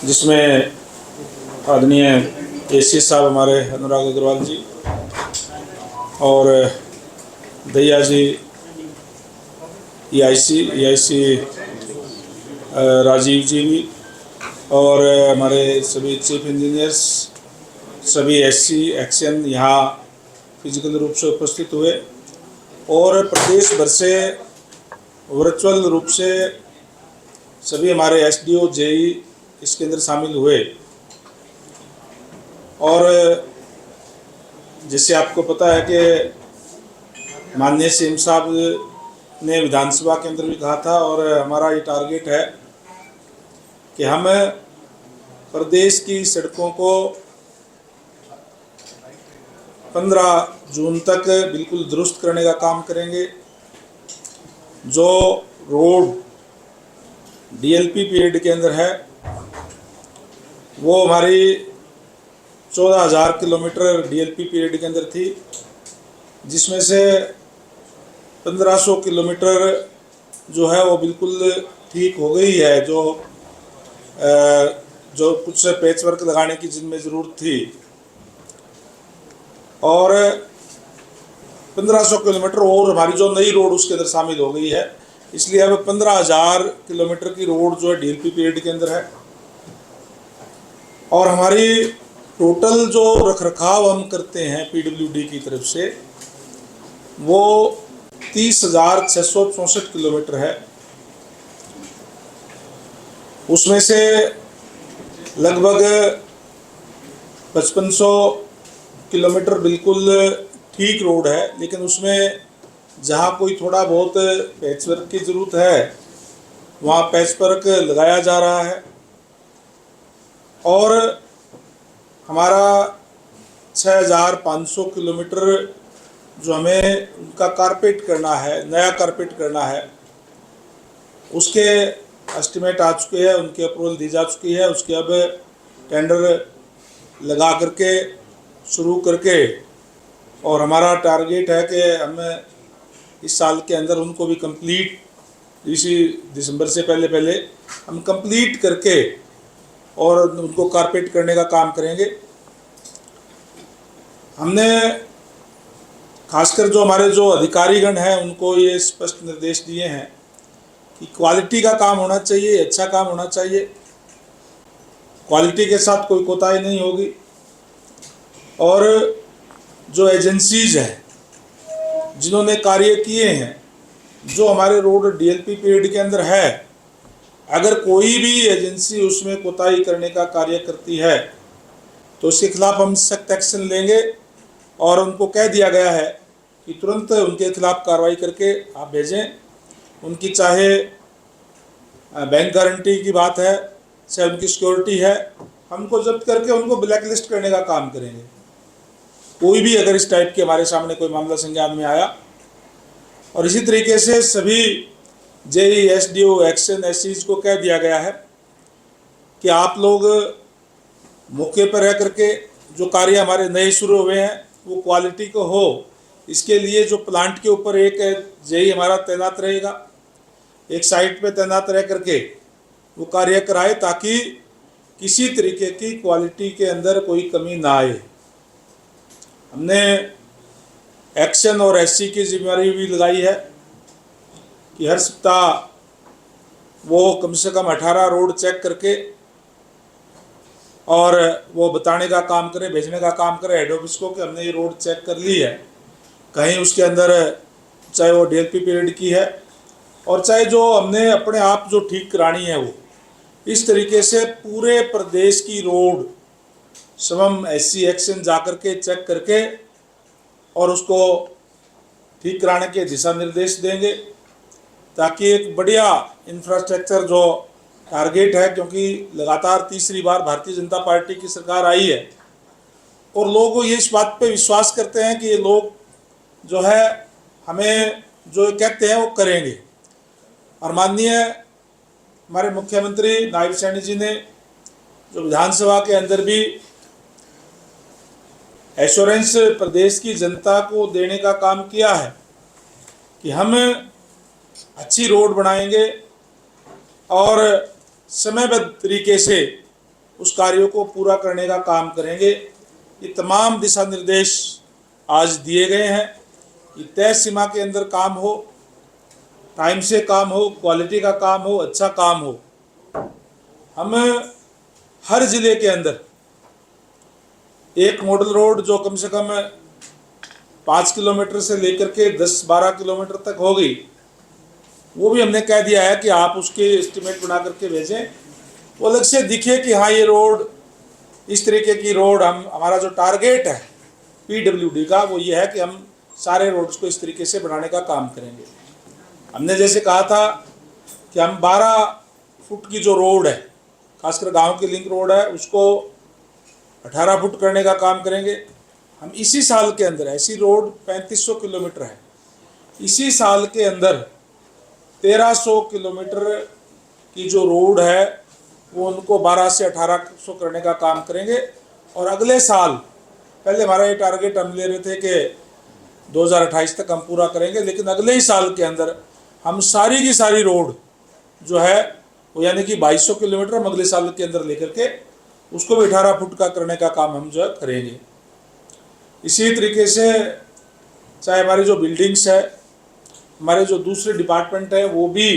जिसमें आदरणीय एसी साहब हमारे अनुराग अग्रवाल जी और दहिया जी ईआईसी राजीव जी भी और हमारे सभी चीफ इंजीनियर्स, सभी एससी एक्शन यहाँ फिजिकल रूप से उपस्थित हुए और प्रदेश भर से वर्चुअल रूप से सभी हमारे एसडीओ जेई इसके अंदर शामिल हुए। और जैसे आपको पता है कि माननीय सीएम साहब ने विधानसभा के अंदर भी कहा था और हमारा ये टारगेट है कि हम प्रदेश की सड़कों को 15 जून तक बिल्कुल दुरुस्त करने का काम करेंगे। जो रोड डीएलपी पीरियड के अंदर है वो हमारी 14,000 किलोमीटर डीएलपी पीरियड के अंदर थी, जिसमें से 1500 किलोमीटर जो है वो बिल्कुल ठीक हो गई है। जो कुछ पैच वर्क लगाने की जिनमें ज़रूरत थी और 1500 किलोमीटर और हमारी जो नई रोड उसके अंदर शामिल हो गई है। इसलिए अब 15,000 किलोमीटर की रोड जो है डीएलपी पीरियड के अंदर है और हमारी टोटल जो रखरखाव हम करते हैं पीडब्ल्यूडी की तरफ से वो 30,664 किलोमीटर है। उसमें से लगभग 5500 किलोमीटर बिल्कुल ठीक रोड है, लेकिन उसमें जहाँ कोई थोड़ा बहुत पैच वर्क की ज़रूरत है वहाँ पैच वर्क लगाया जा रहा है। और हमारा 6,500 किलोमीटर जो हमें उनका कारपेट करना है, नया कारपेट करना है, उसके एस्टिमेट आ चुके हैं, उनकी अप्रूवल दी जा चुकी है। उसके अब टेंडर लगा करके शुरू करके और हमारा टारगेट है कि हम इस साल के अंदर उनको भी कंप्लीट, इसी दिसंबर से पहले हम कंप्लीट करके और उनको कारपेट करने का काम करेंगे। हमने खासकर जो हमारे जो अधिकारीगण हैं उनको ये स्पष्ट निर्देश दिए हैं कि क्वालिटी का काम होना चाहिए, अच्छा काम होना चाहिए, क्वालिटी के साथ कोई कोताही नहीं होगी। और जो एजेंसीज हैं जिन्होंने कार्य किए हैं, जो हमारे रोड डीएलपी पीरियड के अंदर है, अगर कोई भी एजेंसी उसमें कोताही करने का कार्य करती है तो उसके खिलाफ हम सख्त एक्शन लेंगे। और उनको कह दिया गया है कि तुरंत उनके खिलाफ कार्रवाई करके आप भेजें। उनकी चाहे बैंक गारंटी की बात है, चाहे उनकी सिक्योरिटी है, हमको जब्त करके उनको ब्लैक लिस्ट करने का काम करेंगे। कोई भी अगर इस टाइप के हमारे सामने कोई मामला संज्ञान में आया। और इसी तरीके से सभी जेई एसडीओ एक्शन एससीज को कह दिया गया है कि आप लोग मौके पर रह करके जो कार्य हमारे नए शुरू हुए हैं वो क्वालिटी को हो, इसके लिए जो प्लांट के ऊपर एक जेई हमारा तैनात रहेगा, एक साइट पे तैनात रह करके वो कार्य कराए ताकि किसी तरीके की क्वालिटी के अंदर कोई कमी ना आए। हमने एक्शन और एससी की जिम्मेदारी भी लगाई है कि हर सप्ताह वो कम से कम 18 रोड चेक करके और वो बताने का काम करें, भेजने का काम करें हेड ऑफिस को कि हमने ये रोड चेक कर ली है। कहीं उसके अंदर चाहे वो डीएलपी पीरियड की है और चाहे जो हमने अपने आप जो ठीक करानी है, वो इस तरीके से पूरे प्रदेश की रोड सब हम एससी एक्शन जा कर के चेक करके और उसको ठीक कराने के दिशा निर्देश देंगे ताकि एक बढ़िया इंफ्रास्ट्रक्चर जो टारगेट है, क्योंकि लगातार तीसरी बार भारतीय जनता पार्टी की सरकार आई है और लोग ये इस बात पे विश्वास करते हैं कि ये लोग जो है हमें जो कहते हैं वो करेंगे। और माननीय हमारे मुख्यमंत्री नायब सैनी जी ने जो विधानसभा के अंदर भी एश्योरेंस प्रदेश की जनता को देने का काम किया है कि हम अच्छी रोड बनाएंगे और समयबद्ध तरीके से उस कार्यों को पूरा करने का काम करेंगे। ये तमाम दिशा निर्देश आज दिए गए हैं। ये तय सीमा के अंदर काम हो, टाइम से काम हो, क्वालिटी का काम हो, अच्छा काम हो। हम हर ज़िले के अंदर एक मॉडल रोड जो कम से कम 5 किलोमीटर से लेकर के 10-12 किलोमीटर तक होगी, वो भी हमने कह दिया है कि आप उसके एस्टिमेट बना करके भेजें। वो अलग से दिखे कि हाँ ये रोड, इस तरीके की रोड, हमारा जो टारगेट है PWD का वो ये है कि हम सारे रोड्स को इस तरीके से बनाने का काम करेंगे। हमने जैसे कहा था कि हम 12 फुट की जो रोड है, खासकर गांव की लिंक रोड है, उसको 18 फुट करने का काम करेंगे। हम इसी साल के अंदर, ऐसी रोड 3500 किलोमीटर है, इसी साल के अंदर 1300 किलोमीटर की जो रोड है वो उनको 12 से 1800 करने का काम करेंगे। और अगले साल, पहले हमारा ये टारगेट हम ले रहे थे कि 2028 तक हम पूरा करेंगे, लेकिन अगले ही साल के अंदर हम सारी की सारी रोड जो है वो यानी कि 2200 किलोमीटर हम अगले साल के अंदर लेकर के उसको भी 18 फुट का करने का काम हम जो है करेंगे। इसी तरीके से चाहे हमारी जो बिल्डिंग्स है, हमारे जो दूसरे डिपार्टमेंट है, वो भी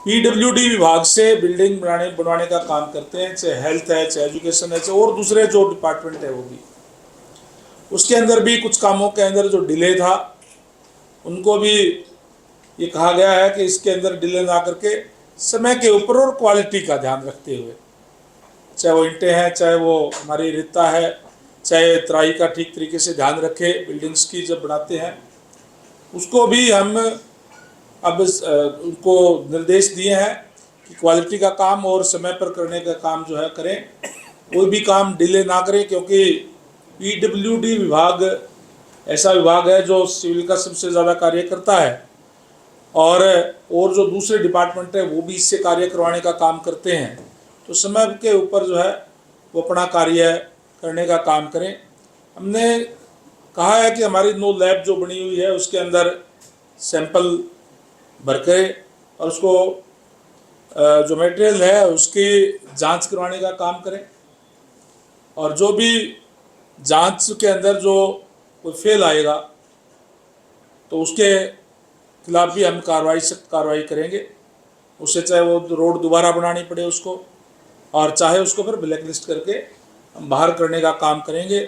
PWD विभाग से बिल्डिंग बनवाने का काम करते हैं, चाहे हेल्थ है, चाहे एजुकेशन है, चाहे और दूसरे जो डिपार्टमेंट है वो भी। उसके अंदर भी कुछ कामों के अंदर जो डिले था उनको भी ये कहा गया है कि इसके अंदर डिले ना करके समय के ऊपर और क्वालिटी का ध्यान रखते हुए, चाहे वो ईंटें हैं, चाहे वो हमारी रेता है, चाहे तराई का ठीक तरीके से ध्यान रखे बिल्डिंग्स की जब बनाते हैं, उसको भी हम अब उनको निर्देश दिए हैं कि क्वालिटी का काम और समय पर करने का काम जो है करें, कोई भी काम डिले ना करें, क्योंकि PWD विभाग ऐसा विभाग है जो सिविल का सबसे ज़्यादा कार्य करता है और जो दूसरे डिपार्टमेंट है वो भी इससे कार्य करवाने का काम करते हैं। तो समय के ऊपर जो है वो अपना कार्य करने का काम करें। हमने कहा है कि हमारी 9 लैब जो बनी हुई है उसके अंदर सैंपल भर के और उसको जो मटेरियल है उसकी जांच करवाने का काम करें, और जो भी जांच के अंदर जो कोई फेल आएगा तो उसके खिलाफ भी हम सख्त कार्रवाई करेंगे। उससे चाहे वो रोड दोबारा बनानी पड़े उसको, और चाहे उसको फिर ब्लैक लिस्ट करके हम बाहर करने का काम करेंगे।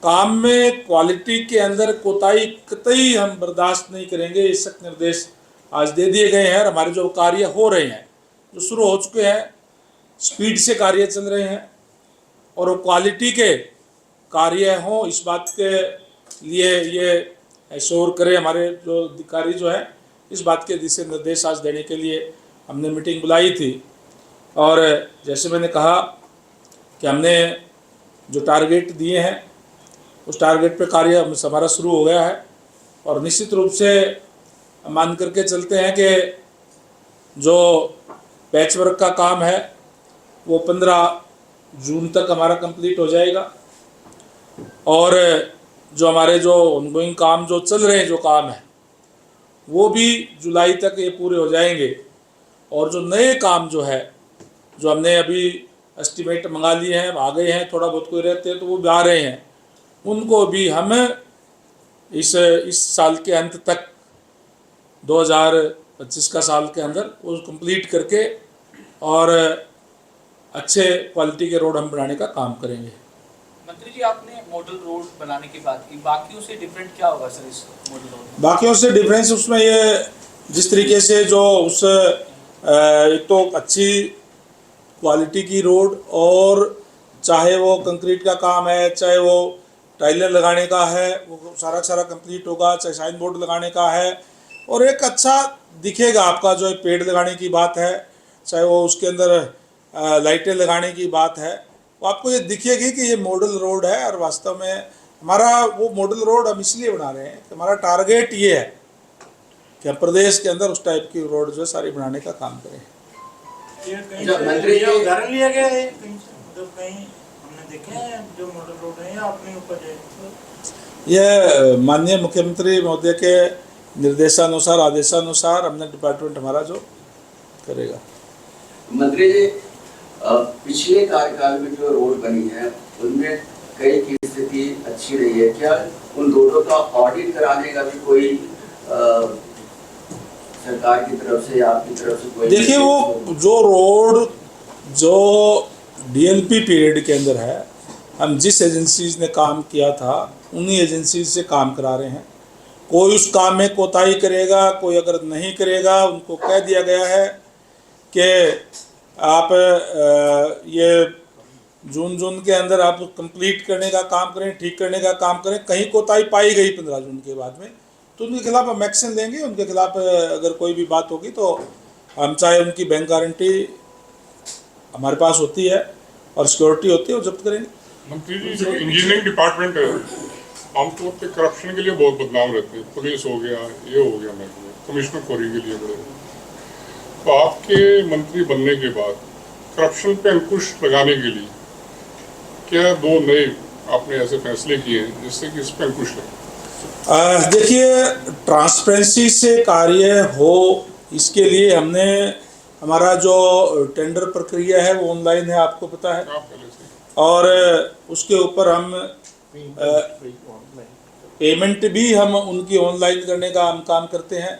काम में क्वालिटी के अंदर कोताही कतई हम बर्दाश्त नहीं करेंगे। ये सख्त निर्देश आज दे दिए गए हैं। हमारे जो कार्य हो रहे हैं, जो शुरू हो चुके हैं, स्पीड से कार्य चल रहे हैं और वो क्वालिटी के कार्य हों, इस बात के लिए ये एश्योर करें हमारे जो अधिकारी जो है, इस बात के दिशा निर्देश आज देने के लिए हमने मीटिंग बुलाई थी। और जैसे मैंने कहा कि हमने जो टारगेट दिए हैं उस टारगेट पे कार्य हमारा शुरू हो गया है, और निश्चित रूप से मान करके चलते हैं कि जो पैच वर्क का काम है वो 15 जून तक हमारा कंप्लीट हो जाएगा, और जो हमारे जो ऑनगोइंग काम जो चल रहे हैं जो काम है वो भी जुलाई तक ये पूरे हो जाएंगे। और जो नए काम जो है, जो हमने अभी एस्टिमेट मंगा लिए हैं, आ गए हैं, थोड़ा बहुत कोई रहते हैं तो वो भी आ रहे हैं, उनको भी हम इस साल के अंत तक 2025 का साल के अंदर वो कंप्लीट करके और अच्छे क्वालिटी के रोड हम बनाने का काम करेंगे। मंत्री जी, आपने मॉडल रोड बनाने की बात की, बाकियों से डिफरेंट क्या होगा सर इस मॉडल रोड? बाकियों से डिफरेंस उसमें ये, जिस तरीके से जो उस एक तो अच्छी क्वालिटी की रोड, और चाहे वो कंक्रीट का काम है, चाहे वो टाइलर लगाने का है, वो सारा कंप्लीट होगा, चाहे साइन बोर्ड लगाने का है, और एक अच्छा दिखेगा आपका जो पेड़ लगाने की बात है, चाहे वो उसके अंदर लाइटें लगाने की बात है, वो आपको ये दिखेगी कि ये मॉडल रोड है। और वास्तव में हमारा वो मॉडल रोड हम इसलिए बना रहे हैं कि हमारा टारगेट ये है कि हम प्रदेश के अंदर उस टाइप की रोड जो है सारी बनाने का काम करें। मंत्री जी, उदाहरण लिया गया है मतलब कहीं हमने देखे हैं जो मॉडल रोड है या अपने ऊपर है? यह माननीय मुख्यमंत्री महोदय के निर्देशानुसार, आदेशानुसार हमने डिपार्टमेंट हमारा जो करेगा। मंत्री जी, पिछले कार्यकाल में जो रोड बनी है उनमें कई की स्थिति अच्छी रही है, क्या उन रोडों का ऑडिट कराने का भी कोई सरकार की तरफ से या आपकी तरफ से कोई? देखिए, वो जो रोड जो डीएलपी पीरियड के अंदर है, हम जिस एजेंसीज ने काम किया था उन्हीं एजेंसीज से काम करा रहे हैं। कोई उस काम में कोताही करेगा, कोई अगर नहीं करेगा, उनको कह दिया गया है कि आप ये जून के अंदर आप कंप्लीट करने का काम करें, ठीक करने का काम करें। कहीं कोताही पाई गई 15 जून के बाद में तो उनके खिलाफ हम एक्शन लेंगे। उनके खिलाफ अगर कोई भी बात होगी तो हम चाहे उनकी बैंक गारंटी हमारे पास होती है और सिक्योरिटी होती है, वो जब्त करेंगे। मंत्री जी, जो इंजीनियरिंग डिपार्टमेंट है आमतौर पे करप्शन के लिए बहुत बदनाम रहते हैं। पुलिस हो गया, ये हो गया, महकमे कमिश्नर खोरी के लिए बड़े। तो आपके मंत्री बनने के बाद करप्शन पे अंकुश लगाने के लिए क्या 2 नए आपने ऐसे फैसले किए हैं जिससे कि इस पे अंकुश लगे? देखिए, ट्रांसपेरेंसी से कार्य हो इसके लिए हमने हमारा जो टेंडर प्रक्रिया है वो ऑनलाइन है, आपको पता है, और उसके ऊपर हम पेमेंट भी हम उनकी ऑनलाइन करने का हम काम करते हैं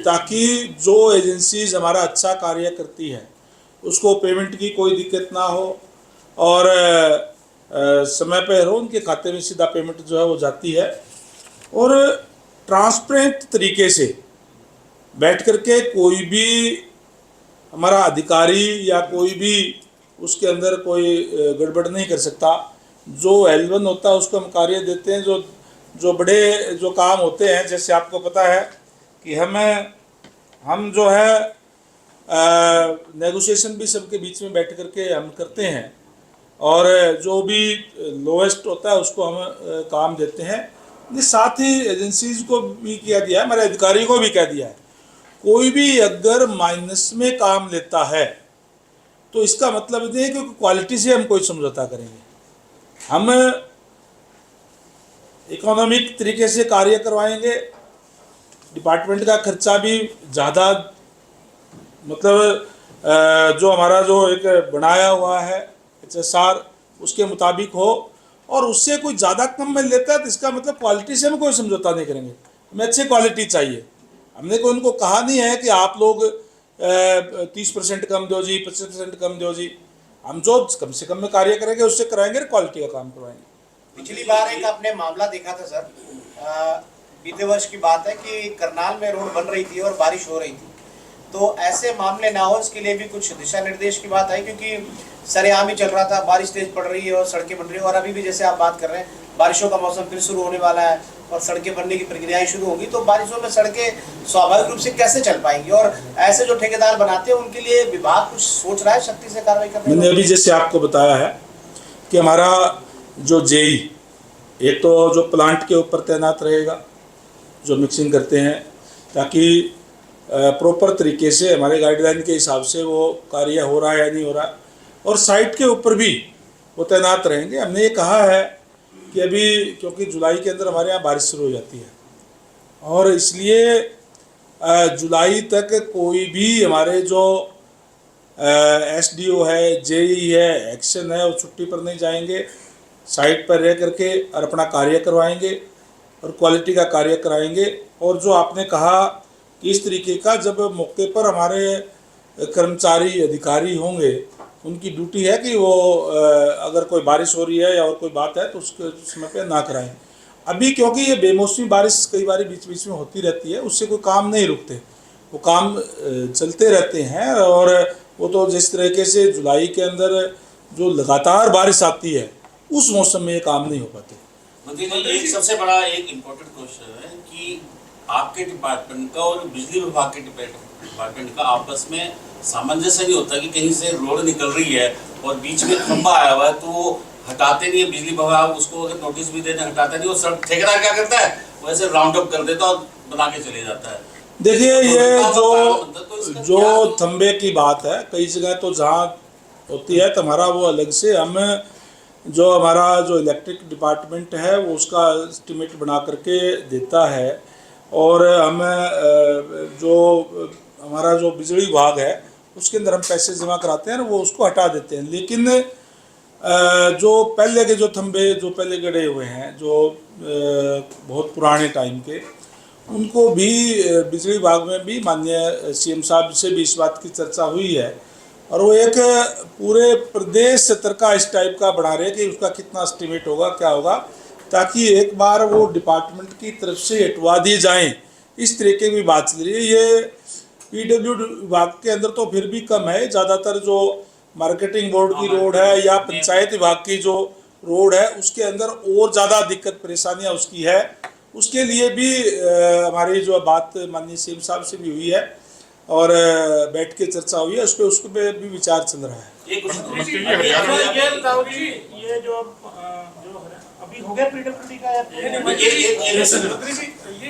ताकि जो एजेंसीज हमारा अच्छा कार्य करती है उसको पेमेंट की कोई दिक्कत ना हो और समय पर हो, उनके खाते में सीधा पेमेंट जो है वो जाती है। और ट्रांसपेरेंट तरीके से बैठ करके कोई भी हमारा अधिकारी या कोई भी उसके अंदर कोई गड़बड़ नहीं कर सकता। जो L1 होता है उसको हम कार्य देते हैं। जो बड़े जो काम होते हैं, जैसे आपको पता है कि हम जो है नेगोशिएशन भी सबके बीच में बैठ करके हम करते हैं और जो भी लोएस्ट होता है उसको हम काम देते हैं। ये साथ ही एजेंसीज को भी किया दिया है, हमारे अधिकारी को भी कह दिया है, कोई भी अगर माइनस में काम लेता है तो इसका मतलब ये है कि क्वालिटी से हम कोई समझौता करेंगे। हम इकोनॉमिक तरीके से कार्य करवाएंगे। डिपार्टमेंट का खर्चा भी ज़्यादा मतलब जो हमारा जो एक बनाया हुआ है HSR उसके मुताबिक हो और उससे कोई ज़्यादा कम में लेता है तो इसका मतलब क्वालिटी से हम कोई समझौता नहीं करेंगे। हमें अच्छी क्वालिटी चाहिए। हमने कोई उनको कहा नहीं है कि आप लोग 30% कम दो जी, 25% कम दो जी। हम जो कम से कम में कार्य करेंगे उससे कराएंगे, क्वालिटी का काम करवाएंगे। पिछली बार एक आपने मामला देखा था सर, बीते वर्ष की बात है कि करनाल में रोड बन रही थी और बारिश हो रही थी, तो ऐसे मामले ना हो इसके लिए भी कुछ दिशा निर्देश की बात आई, क्योंकि सरेआम ही चल रहा था, बारिश तेज पड़ रही है और सड़कें बन रही है। और अभी भी जैसे आप बात कर रहे हैं बारिशों का मौसम फिर शुरू होने वाला है और सड़कें बनने की प्रक्रियाएं शुरू होगी, तो बारिशों में सड़कें स्वाभाविक रूप से कैसे चल पाएंगी? और ऐसे जो ठेकेदार बनाते हैं उनके लिए विभाग कुछ सोच रहा है सख्ती से कार्रवाई करने? मैंने अभी जैसे आपको बताया है कि हमारा जो जेई एक तो जो प्लांट के ऊपर तैनात रहेगा, जो मिक्सिंग करते हैं, ताकि प्रॉपर तरीके से हमारे गाइडलाइन के हिसाब से वो कार्य हो रहा है या नहीं हो रहा, और साइट के ऊपर भी वो तैनात रहेंगे। हमने ये कहा है कि अभी क्योंकि जुलाई के अंदर हमारे यहाँ बारिश शुरू हो जाती है और इसलिए जुलाई तक कोई भी हमारे जो SDO है, जेई है, एक्शन है, वो छुट्टी पर नहीं जाएंगे, साइट पर रह करके और अपना कार्य करवाएंगे और क्वालिटी का कार्य कराएंगे। और जो आपने कहा कि इस तरीके का जब मौके पर हमारे कर्मचारी अधिकारी होंगे, उनकी ड्यूटी है कि वो अगर कोई बारिश हो रही है या और कोई बात है तो उसके समय पे ना कराएं। अभी क्योंकि ये बेमौसमी बारिश कई बार बीच बीच में होती रहती है, उससे कोई काम नहीं रुकते, वो काम चलते रहते हैं। और वो तो जिस तरीके से जुलाई के अंदर जो लगातार बारिश आती है उस मौसम में ये काम नहीं हो पाते। मंत्री जी, एक सबसे बड़ा एक इम्पोर्टेंट क्वेश्चन है कि आपके डिपार्टमेंट का और बिजली विभाग के डिपार्टमेंट का आपस में सामंजस्य नहीं होता कि कहीं से रोड निकल रही है और बीच में खंबा आया हुआ है तो वो हटाते नहीं है बिजली विभाग, उसको अगर नोटिस भी देते हटाता नहीं, वो ठेकेदार क्या करता है वैसे राउंड अप कर देता और बना के चले जाता है। देखिए, ये जो थंबे की बात है, कई जगह तो जहाँ होती है तो हमारा वो अलग से हम जो हमारा जो इलेक्ट्रिक डिपार्टमेंट है वो उसका एस्टिमेट बना करके देता है और हम जो हमारा जो बिजली विभाग है उसके अंदर हम पैसे जमा कराते हैं और वो उसको हटा देते हैं। लेकिन जो पहले के जो थंबे जो पहले गड़े हुए हैं, जो बहुत पुराने टाइम के, उनको भी बिजली विभाग में भी माननीय सीएम साहब से भी इस बात की चर्चा हुई है और वो एक पूरे प्रदेश स्तर का इस टाइप का बना रहे कि उसका कितना एस्टिमेट होगा, क्या होगा, ताकि एक बार वो डिपार्टमेंट की तरफ से हटवा दिए जाएं। इस तरीके की बात चल रही है। ये पीडब्ल्यूडी विभाग के अंदर तो फिर भी कम है, ज़्यादातर जो मार्केटिंग बोर्ड की रोड है या पंचायत विभाग की जो रोड है उसके अंदर और ज़्यादा दिक्कत परेशानियाँ उसकी है। उसके लिए भी हमारी जो बात माननीय सीएम साहब से भी हुई है और बैठ के चर्चा हुई है, उस पर भी विचार चल रहा है। ये बताओ जी, ये जो अभी हो गया पीडब्ल्यूडी का ये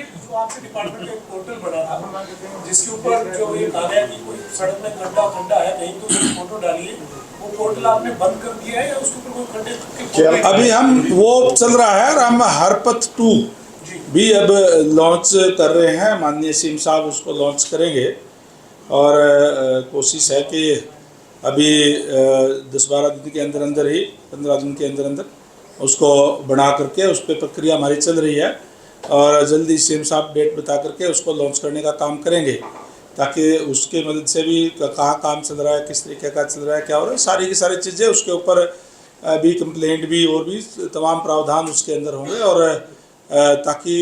जो आपके डिपार्टमेंट का एक पोर्टल बना था जिसके ऊपर जो ये कहा गया कि कोई सड़क में खड्डा है कहीं तो उसकी फोटो डालिए, वो पोर्टल आपने बंद कर दिया है या उसके ऊपर कोई खड्डे? अभी हम वो चल रहा है और हम हरपथ 2 भी अब लॉन्च कर रहे हैं। माननीय सीएम साहब उसको लॉन्च करेंगे और कोशिश है कि अभी 10-12 दिन के अंदर अंदर ही 15 दिन के अंदर अंदर उसको बना करके उस पर प्रक्रिया हमारी चल रही है और जल्दी सीएम साहब डेट बता करके उसको लॉन्च करने का काम करेंगे, ताकि उसके मदद से भी कहाँ काम चल रहा है, किस तरीके का चल रहा है, क्या हो रहा है, सारी की सारी चीज़ें उसके ऊपर भी कंप्लेंट भी और भी तमाम प्रावधान उसके अंदर होंगे और ताकि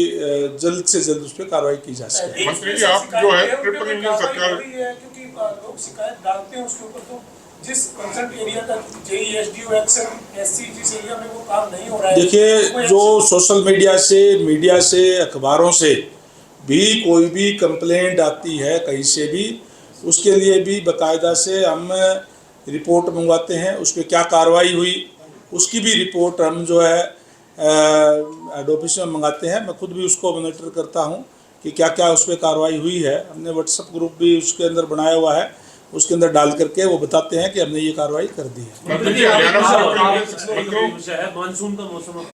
जल्द से जल्द उस पर कार्रवाई की जा सके। मंत्री जी, आप जो है ट्रिपल इंजन सरकार, क्योंकि लोग शिकायत डालते हैं उसके ऊपर, तो जिस कंसर्न एरिया का जेईएसडीओ एक्शन एससी जिस एरिया में वो काम नहीं हो रहा है, देखिए जो सोशल मीडिया से अखबारों से भी कोई भी कंप्लेंट आती है कहीं से भी, उसके लिए भी बाकायदा से हम रिपोर्ट मंगवाते हैं। उस पर क्या कार्रवाई हुई उसकी भी रिपोर्ट हम जो है हेड ऑफिस में मंगाते हैं। मैं खुद भी उसको मॉनिटर करता हूं कि क्या क्या उस पर कार्रवाई हुई है। हमने व्हाट्सएप ग्रुप भी उसके अंदर बनाया हुआ है, उसके अंदर डाल करके वो बताते हैं कि हमने ये कार्रवाई कर दी है। मंत्री जी, हरियाणा मानसून का मौसम